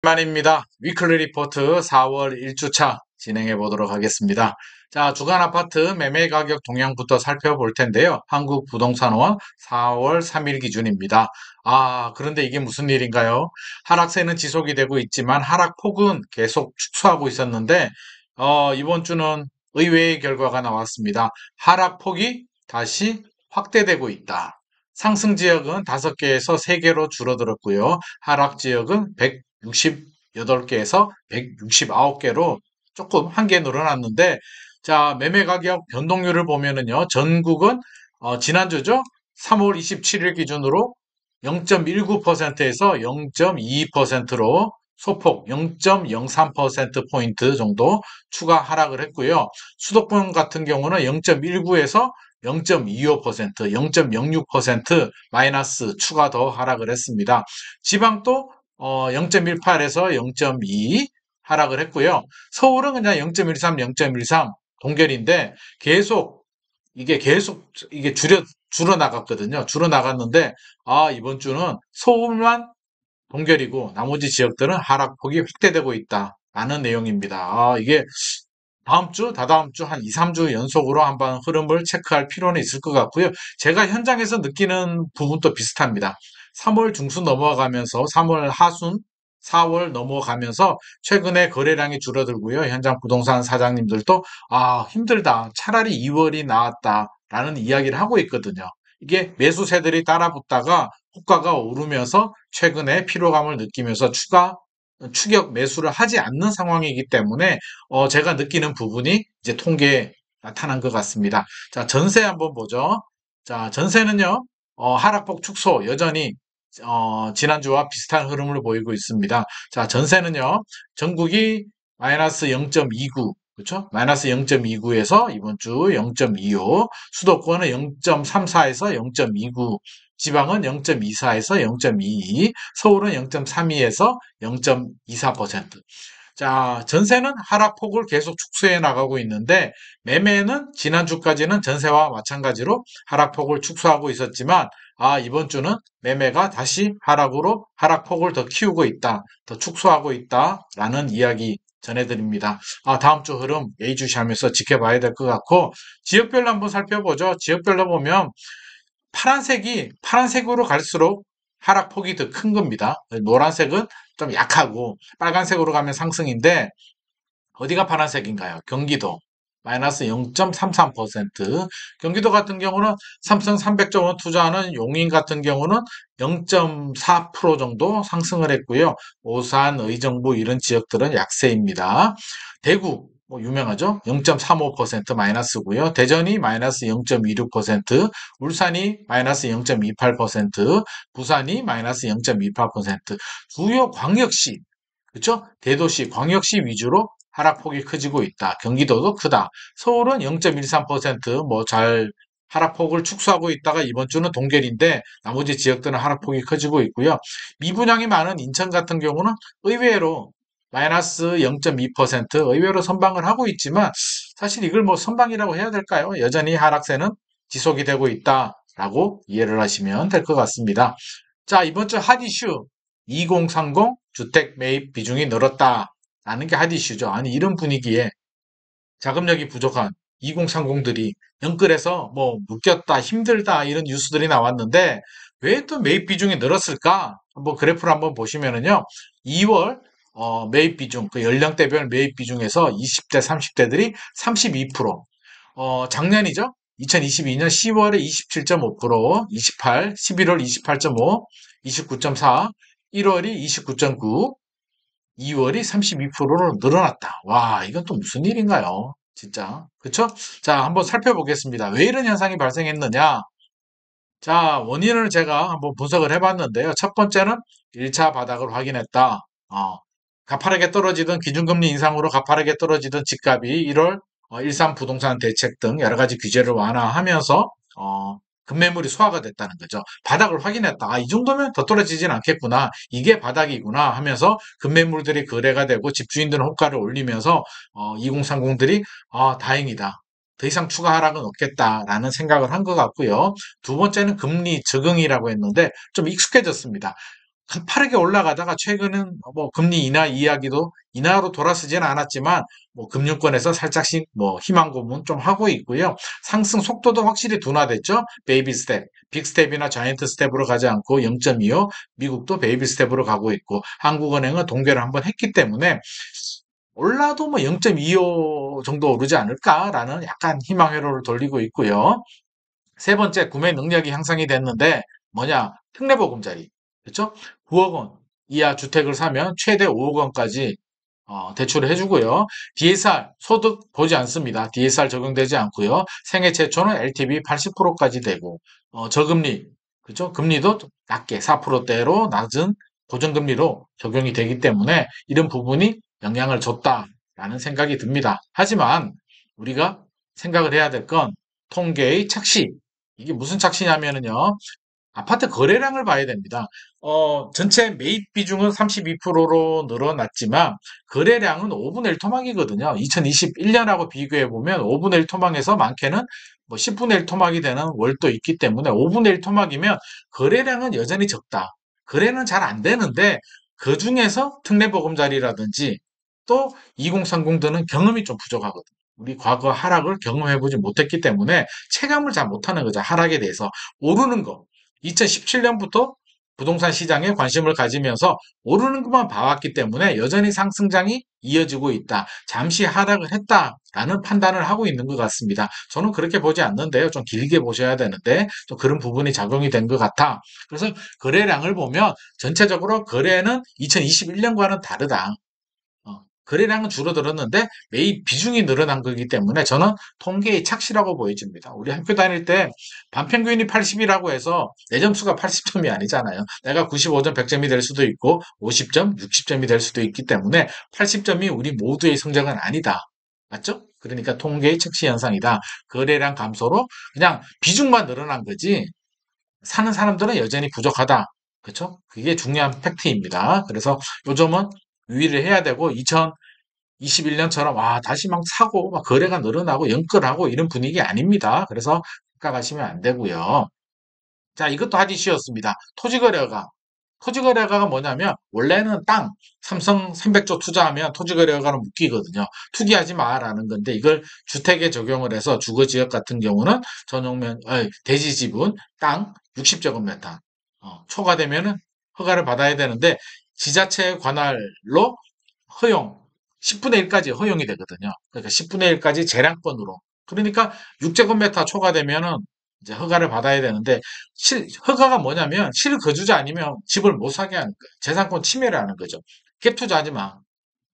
만입니다. 위클리 리포트 4월 1주차 진행해 보도록 하겠습니다. 자, 주간 아파트 매매 가격 동향부터 살펴볼 텐데요. 한국부동산원 4월 3일 기준입니다. 그런데 이게 무슨 일인가요? 하락세는 지속이 되고 있지만 하락폭은 계속 축소하고 있었는데, 이번 주는 의외의 결과가 나왔습니다. 하락폭이 다시 확대되고 있다. 상승 지역은 5개에서 3개로 줄어들었고요. 하락 지역은 168개에서 169개로 조금 한 개 늘어났는데, 자, 매매 가격 변동률을 보면은요, 전국은 지난주죠, 3월 27일 기준으로 0.19%에서 0.22%로 소폭 0.03%포인트 정도 추가 하락을 했고요. 수도권 같은 경우는 0.19에서 0.25%, 0.06% 마이너스 추가 더 하락을 했습니다. 지방도 0.18에서 0.2 하락을 했고요. 서울은 그냥 0.13, 0.13 동결인데 계속 이게 줄어 나갔거든요. 줄어 나갔는데 이번 주는 서울만 동결이고 나머지 지역들은 하락폭이 확대되고 있다라는 내용입니다. 이게 다음 주, 다다음 주 한 2, 3주 연속으로 한번 흐름을 체크할 필요는 있을 것 같고요. 제가 현장에서 느끼는 부분도 비슷합니다. 3월 중순 넘어가면서 3월 하순, 4월 넘어가면서 최근에 거래량이 줄어들고요. 현장 부동산 사장님들도 힘들다. 차라리 2월이 나았다라는 이야기를 하고 있거든요. 이게 매수세들이 따라붙다가 호가가 오르면서 최근에 피로감을 느끼면서 추가 추격 매수를 하지 않는 상황이기 때문에 제가 느끼는 부분이 이제 통계에 나타난 것 같습니다. 자, 전세 한번 보죠. 자, 전세는요, 하락폭 축소 여전히 지난주와 비슷한 흐름을 보이고 있습니다. 자, 전세는요, 전국이 마이너스 0.29, 그렇죠? 마이너스 0.29에서 이번 주 0.25, 수도권은 0.34에서 0.29, 지방은 0.24에서 0.22, 서울은 0.32에서 0.24%. 자, 전세는 하락폭을 계속 축소해 나가고 있는데, 매매는 지난주까지는 전세와 마찬가지로 하락폭을 축소하고 있었지만, 이번 주는 매매가 다시 하락폭을 더 키우고 있다, 더 축소하고 있다라는 이야기 전해드립니다. 다음 주 흐름 예의주시하면서 지켜봐야 될 것 같고, 지역별로 한번 살펴보죠. 지역별로 보면 파란색으로 갈수록 하락폭이 더 큰 겁니다. 노란색은 좀 약하고 빨간색으로 가면 상승인데 어디가 파란색인가요? 경기도 마이너스 0.33%. 경기도 같은 경우는 삼성 300조 원 투자하는 용인 같은 경우는 0.4% 정도 상승을 했고요. 오산, 의정부 이런 지역들은 약세입니다. 대구 유명하죠? 0.35% 마이너스고요. 대전이 마이너스 0.26%, 울산이 마이너스 0.28%, 부산이 마이너스 0.28%. 주요 광역시, 그렇죠? 대도시, 광역시 위주로 하락폭이 커지고 있다. 경기도도 크다. 서울은 0.13% 잘 하락폭을 축소하고 있다가 이번 주는 동결인데 나머지 지역들은 하락폭이 커지고 있고요. 미분양이 많은 인천 같은 경우는 의외로 마이너스 0.2% 의외로 선방을 하고 있지만 사실 이걸 선방이라고 해야 될까요? 여전히 하락세는 지속이 되고 있다라고 이해를 하시면 될 것 같습니다. 자, 이번 주 핫 이슈 2030 주택 매입 비중이 늘었다라는 게 핫 이슈죠. 아니, 이런 분위기에 자금력이 부족한 2030들이 영끌해서 묶였다, 힘들다 이런 뉴스들이 나왔는데 왜 또 매입 비중이 늘었을까? 한번 그래프를 한번 보시면은요. 2월 매입 비중, 그 연령대별 매입 비중에서 20대, 30대들이 32%, 작년이죠. 2022년 10월에 27.5%, 28, 11월 28.5, 29.4, 1월이 29.9, 2월이 32%로 늘어났다. 와, 이건 또 무슨 일인가요? 진짜. 그쵸? 자, 한번 살펴보겠습니다. 왜 이런 현상이 발생했느냐? 자, 원인을 제가 한번 분석을 해봤는데요. 첫 번째는 1차 바닥을 확인했다. 가파르게 떨어지던 기준금리 인상으로 가파르게 떨어지던 집값이 1월 일산 부동산 대책 등 여러 가지 규제를 완화하면서 급매물이 소화가 됐다는 거죠. 바닥을 확인했다. 이 정도면 더 떨어지진 않겠구나. 이게 바닥이구나 하면서 급매물들이 거래가 되고 집주인들은 호가를 올리면서 2030들이 다행이다. 더 이상 추가 하락은 없겠다라는 생각을 한 것 같고요. 두 번째는 금리 적응이라고 했는데 좀 익숙해졌습니다. 가파르게 올라가다가 최근은 뭐 금리 인하 이야기도 인하로 돌아서지는 않았지만 뭐 금융권에서 살짝씩 뭐 희망 고문 좀 하고 있고요. 상승 속도도 확실히 둔화됐죠. 베이비 스텝, 빅 스텝이나 자이언트 스텝으로 가지 않고 0.25, 미국도 베이비 스텝으로 가고 있고 한국은행은 동결을 한번 했기 때문에 올라도 뭐 0.25 정도 오르지 않을까라는 약간 희망 회로를 돌리고 있고요. 세 번째, 구매 능력이 향상이 됐는데 뭐냐? 특례보금자리. 그렇죠? 9억 원 이하 주택을 사면 최대 5억 원까지 대출을 해주고요. DSR 소득 보지 않습니다. DSR 적용되지 않고요. 생애 최초는 LTV 80%까지 되고 저금리 그렇죠? 금리도 낮게 4%대로 낮은 고정금리로 적용이 되기 때문에 이런 부분이 영향을 줬다라는 생각이 듭니다. 하지만 우리가 생각을 해야 될 건 통계의 착시. 이게 무슨 착시냐면은요. 아파트 거래량을 봐야 됩니다. 전체 매입 비중은 32%로 늘어났지만 거래량은 5분의 1 토막이거든요. 2021년하고 비교해 보면 5분의 1 토막에서 많게는 뭐 10분의 1 토막이 되는 월도 있기 때문에 5분의 1 토막이면 거래량은 여전히 적다. 거래는 잘 안 되는데 그 중에서 특례보금자리라든지 또 2030들은 경험이 좀 부족하거든요. 우리 과거 하락을 경험해보지 못했기 때문에 체감을 잘 못하는 거죠. 하락에 대해서. 오르는 거. 2017년부터 부동산 시장에 관심을 가지면서 오르는 것만 봐왔기 때문에 여전히 상승장이 이어지고 있다. 잠시 하락을 했다라는 판단을 하고 있는 것 같습니다. 저는 그렇게 보지 않는데요. 좀 길게 보셔야 되는데 또 그런 부분이 작용이 된 것 같아. 그래서 거래량을 보면 전체적으로 거래는 2021년과는 다르다. 거래량은 줄어들었는데 매입 비중이 늘어난 거기 때문에 저는 통계의 착시라고 보여집니다. 우리 학교 다닐 때 반평균이 80이라고 해서 내 점수가 80점이 아니잖아요. 내가 95점 100점이 될 수도 있고 50점, 60점이 될 수도 있기 때문에 80점이 우리 모두의 성적은 아니다. 맞죠? 그러니까 통계의 착시 현상이다. 거래량 감소로 그냥 비중만 늘어난 거지 사는 사람들은 여전히 부족하다. 그렇죠? 그게 중요한 팩트입니다. 그래서 요점은 유의를 해야 되고 2021년처럼 와 다시 막 사고 막 거래가 늘어나고 연끌하고 이런 분위기 아닙니다. 그래서 착각하시면 안 되고요. 자, 이것도 하디슈였습니다. 토지거래가. 토지거래가가 뭐냐면 원래는 땅 삼성 300조 투자하면 토지거래가는 묶이거든요. 투기하지 마라는 건데 이걸 주택에 적용을 해서 주거지역 같은 경우는 대지 지분 땅 60제곱미터 초과되면은 허가를 받아야 되는데 지자체 관할로 허용 10분의 1까지 허용이 되거든요. 그러니까 10분의 1까지 재량권으로. 그러니까 6제곱미터 초과되면은 이제 허가를 받아야 되는데 허가가 뭐냐면 실거주자 아니면 집을 못 사게 하는 거예요. 재산권 침해를 하는 거죠. 갭 투자하지 마.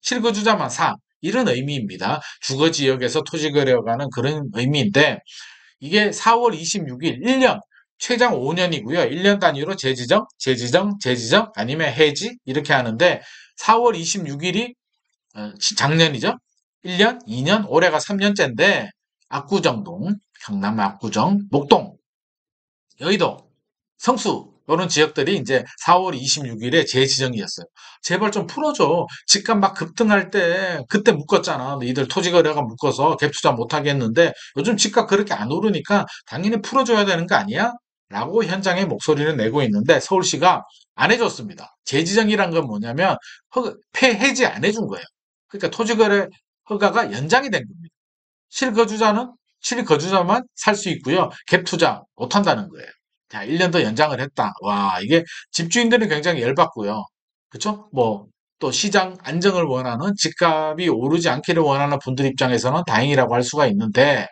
실거주자만 사. 이런 의미입니다. 주거지역에서 토지거래가는 그런 의미인데 이게 4월 26일 1년 최장 5년이고요. 1년 단위로 재지정 아니면 해지 이렇게 하는데 4월 26일이 작년이죠. 1년, 2년, 올해가 3년째인데 압구정동, 경남 압구정, 목동, 여의도, 성수 이런 지역들이 이제 4월 26일에 재지정이었어요. 제발 좀 풀어줘. 집값 막 급등할 때 그때 묶었잖아. 너희들 토지거래가 묶어서 갭투자 못하게 했는데 요즘 집값 그렇게 안 오르니까 당연히 풀어줘야 되는 거 아니야? 라고 현장에 목소리를 내고 있는데 서울시가 안 해줬습니다. 재지정이란 건 뭐냐면 폐해지 안 해준 거예요. 그러니까 토지거래 허가가 연장이 된 겁니다. 실거주자는 실거주자만 살 수 있고요. 갭 투자 못 한다는 거예요. 자, 1년 더 연장을 했다. 와, 이게 집주인들은 굉장히 열받고요. 그쵸? 뭐, 또 시장 안정을 원하는 집값이 오르지 않기를 원하는 분들 입장에서는 다행이라고 할 수가 있는데,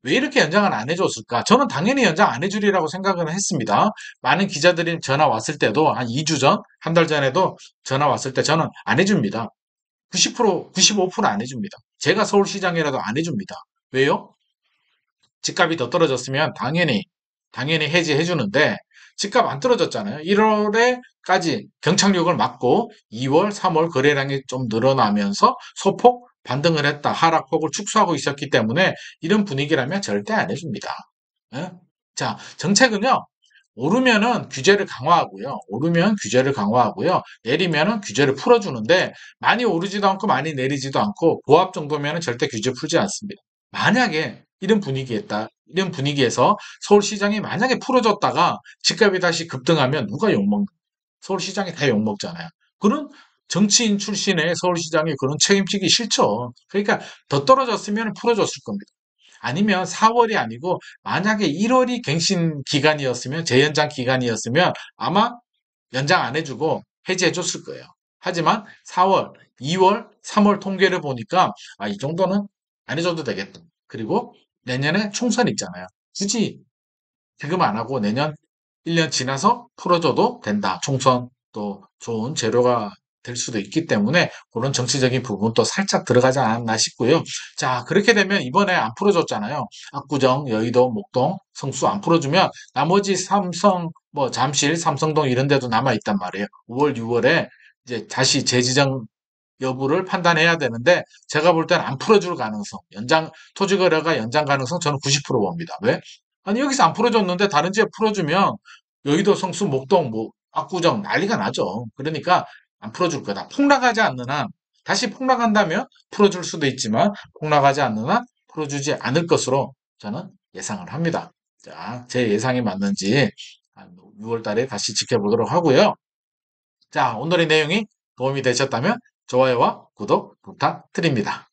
왜 이렇게 연장을 안 해줬을까? 저는 당연히 연장 안 해주리라고 생각을 했습니다. 많은 기자들이 전화 왔을 때도 한 2주 전, 한 달 전에도 전화 왔을 때 저는 안 해줍니다. 90%, 95%안 해줍니다. 제가 서울시장이라도 안 해줍니다. 왜요? 집값이 더 떨어졌으면 당연히 해지해 주는데 집값 안 떨어졌잖아요. 1월에까지 경착륙을 맞고 2월, 3월 거래량이 좀 늘어나면서 소폭 반등을 했다. 하락폭을 축소하고 있었기 때문에 이런 분위기라면 절대 안 해줍니다. 예? 자, 정책은요. 오르면은 규제를 강화하고요. 오르면 규제를 강화하고요. 내리면은 규제를 풀어주는데 많이 오르지도 않고 많이 내리지도 않고 고압 정도면은 절대 규제 풀지 않습니다. 만약에 이런 분위기에서 서울시장이 만약에 풀어줬다가 집값이 다시 급등하면 누가 욕먹는 서울시장이 다 욕먹잖아요. 그런 정치인 출신의 서울시장이 그런 책임지기 싫죠. 그러니까 더 떨어졌으면 풀어줬을 겁니다. 아니면 4월이 아니고 만약에 1월이 갱신 기간이었으면 재연장 기간이었으면 아마 연장 안 해주고 해지해 줬을 거예요. 하지만 4월, 2월, 3월 통계를 보니까 이 정도는 안 해줘도 되겠다. 그리고 내년에 총선 있잖아요. 굳이 지금 안 하고 내년 1년 지나서 풀어줘도 된다. 총선 또 좋은 재료가 될 수도 있기 때문에 그런 정치적인 부분도 살짝 들어가지 않았나 싶고요. 자, 그렇게 되면 이번에 안 풀어줬잖아요. 압구정, 여의도, 목동, 성수 안 풀어주면 나머지 삼성, 뭐 잠실, 삼성동 이런 데도 남아 있단 말이에요. 5월, 6월에 이제 다시 재지정 여부를 판단해야 되는데 제가 볼 때는 안 풀어줄 가능성, 토지거래가 연장 가능성 저는 90% 봅니다. 왜? 아니 여기서 안 풀어줬는데 다른 지역 풀어주면 여의도, 성수, 목동, 뭐 압구정 난리가 나죠. 그러니까 안 풀어줄 거다. 폭락하지 않는 한 다시 폭락한다면 풀어줄 수도 있지만 폭락하지 않는 한 풀어주지 않을 것으로 저는 예상을 합니다. 자, 제 예상이 맞는지 6월 달에 다시 지켜보도록 하고요. 자, 오늘의 내용이 도움이 되셨다면 좋아요와 구독 부탁드립니다.